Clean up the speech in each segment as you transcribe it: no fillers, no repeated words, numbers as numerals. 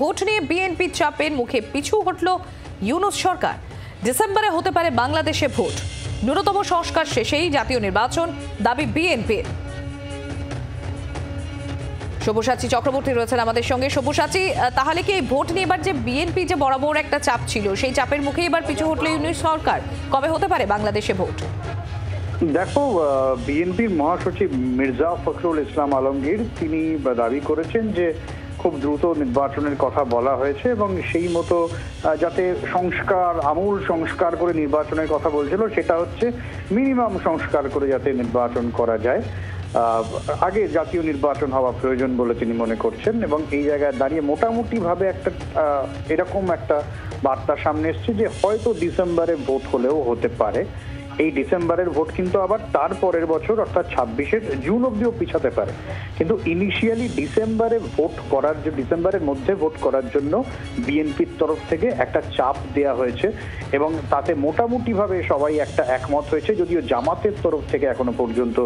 Vote নিয়ে বিএনপির চাপের মুখে পিছু হটল ইউনূস সরকার। ডিসেম্বরে হতে পারে বাংলাদেশে ভোট, ন্যূনতম সংস্কার শেষেই জাতীয় নির্বাচন দাবি বিএনপির। সব্যসাচী চক্রবর্তী রয়েছেন আমাদের সঙ্গে। সব্যসাচী, তাহলে কি এই ভোট নিয়ে এবার যে বিএনপি যে বরাবর একটা চাপ ছিল, সেই চাপের মুখে এবার পিছু হটল ইউনূস সরকার? কবে হতে পারে বাংলাদেশে ভোট? দেখো, বিএনপির মহাসচিব মির্জা ফখরুল ইসলাম আলমগীর তিনি দাবি করেছেন যে খুব দ্রুত নির্বাচনের কথা বলা হয়েছে এবং সেই মতো যাতে সংস্কার, আমূল সংস্কার করে নির্বাচনের কথা বলছিল, সেটা হচ্ছে মিনিমাম সংস্কার করে যাতে নির্বাচন করা যায়। আগে জাতীয় নির্বাচন হওয়া প্রয়োজন বলে তিনি মনে করছেন এবং এই জায়গায় দাঁড়িয়ে মোটামুটি ভাবে একটা এরকম একটা বার্তা সামনে এসছে যে হয়তো ডিসেম্বরে ভোট হলেও হতে পারে। এই ডিসেম্বরের ভোট কিন্তু আবার তারপরের বছর অর্থাৎ 26-এর জুন অব্দিও পিছাতে পারে, কিন্তু ইনিশিয়ালি ডিসেম্বরের মধ্যে ভোট করার জন্য বিএনপির তরফ থেকে একটা চাপ দেয়া হয়েছে এবং তাতে মোটামুটি ভাবে সবাই একটা একমত হয়েছে, যদিও জামাতের তরফ থেকে এখনো পর্যন্ত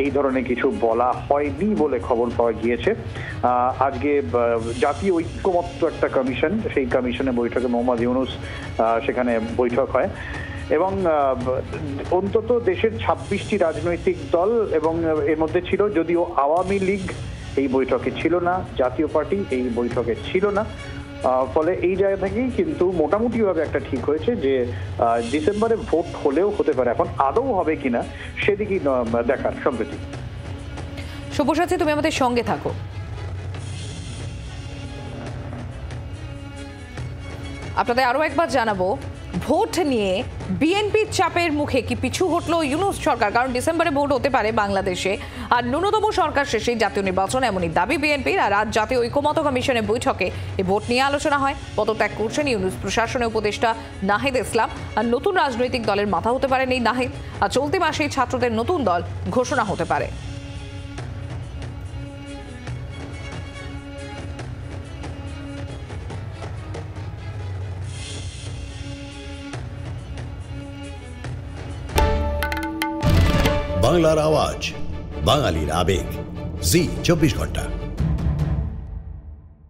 এই ধরনের কিছু বলা হয়নি বলে খবর পাওয়া গিয়েছে। আজকে জাতীয় ঐক্যমত্য একটা কমিশন, সেই কমিশনে বৈঠকে মোহাম্মদ ইউনূস সেখানে বৈঠক হয় এবং অন্তত দেশের 26টি রাজনৈতিক দল এবং এর মধ্যে ছিল, যদিও আওয়ামী লীগ এই বৈঠকে ছিল না, জাতীয় পার্টি এই বৈঠকে ছিল না, ফলে এই জায়গা থেকেই কিন্তু মোটামুটি ভাবে একটা ঠিক হয়েছে যে ডিসেম্বরে ভোট হলেও হতে পারে। এখন আদৌ হবে কিনা সেদিকেই দেখার। সম্প্রতি সব্যসাচী, তুমি আমাদের সঙ্গে থাকো। আপনাদের আরো একবার জানাবো, ভোট নিয়ে বিএনপির চাপের মুখে কি পিছু হটলো ইউনূস সরকার? কারণ ডিসেম্বরে ভোট হতে পারে বাংলাদেশে, আর ন্যূনতম সরকার শেষেই জাতীয় নির্বাচন, এমনই দাবি বিএনপির। আর আজ জাতীয় ঐক্যমত্য কমিশনের বৈঠকে এই ভোট নিয়ে আলোচনা হয়। পদত্যাগ করছেন ইউনূস প্রশাসনের উপদেষ্টা নাহিদ ইসলাম, আর নতুন রাজনৈতিক দলের মাথা হতে পারেন এই নাহিদ। আর চলতি মাসেই ছাত্রদের নতুন দল ঘোষণা হতে পারে। বাংলার আওয়াজ, বাঙালির আবেগ, জি 24 ঘন্টা।